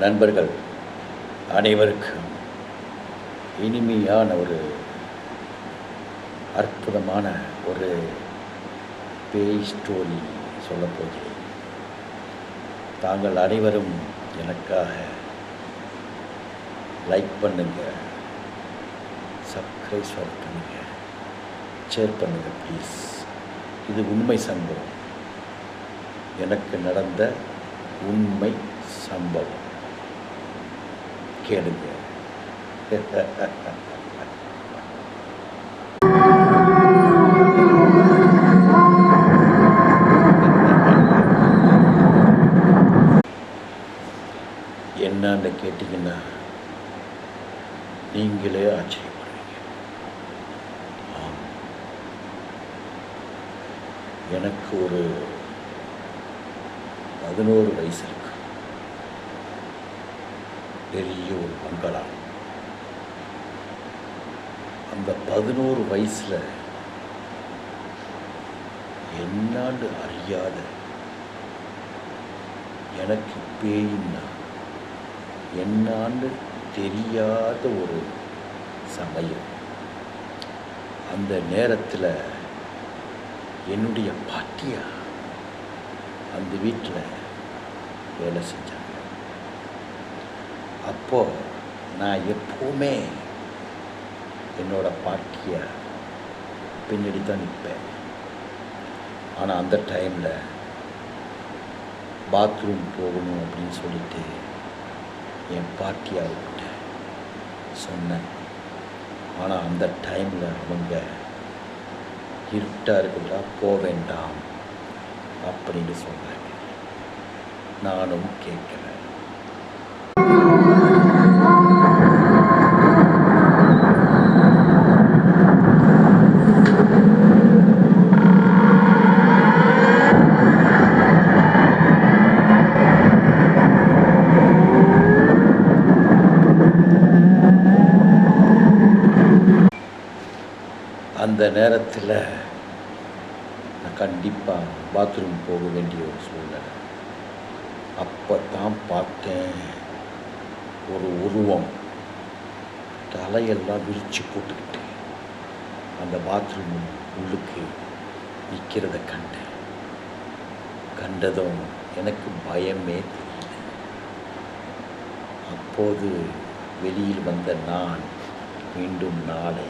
நண்பர்கள் அனைவருக்கும் இனிமையான ஒரு அற்புதமான ஒரு பேய் ஸ்டோரி சொல்லப் போகிறேன். தாங்கள் அனைவரும் எனக்காக லைக் பண்ணுங்கள், சப்ஸ்கிரைப் பண்ணுங்கள், ஷேர் பண்ணுங்கள் ப்ளீஸ். இது உண்மை சம்பவம், எனக்கு நடந்த உண்மை சம்பவம். கேளுங்க. என்னன்னு கேட்டிங்கன்னா நீங்களே ஆச்சரியப்படுவீங்க. எனக்கு ஒரு 11 வயசு இருக்கு. பெரிய ஒரு பங்களா. அந்த 11 வயசில் என்னான்னு அறியாத எனக்கு பேயின்னா என்னான்னு தெரியாத ஒரு சமயம். அந்த நேரத்தில் என்னுடைய பாட்டியா அந்த வீட்டில் வேலை செஞ்சாங்க. அப்போது நான் எப்போவுமே என்னோடய பாட்டியை பின்னாடி தான் நிற்பேன். ஆனால் அந்த டைமில் பாத்ரூம் போகணும் அப்படின்னு சொல்லிட்டு என் பாட்டியாவுக்கிட்ட சொன்னேன். ஆனால் அந்த டைமில் அவங்க இருட்டாக இருக்குதா, போக வேண்டாம் அப்படின்னு சொன்னாங்க. நானும் கேட்கல. அந்த நேரத்தில் நான் கண்டிப்பாக பாத்ரூம் போக வேண்டிய ஒரு சூழ்நிலை. அப்போ தான் பார்த்தேன், ஒரு உருவம் தலையெல்லாம் விரித்து போட்டுக்கிட்டு அந்த பாத்ரூம் உள்ளுக்கு நிற்கிறத கண்டதும் எனக்கு பயமே தெரியல. அப்போது வெளியில் வந்த நான் மீண்டும் நாளை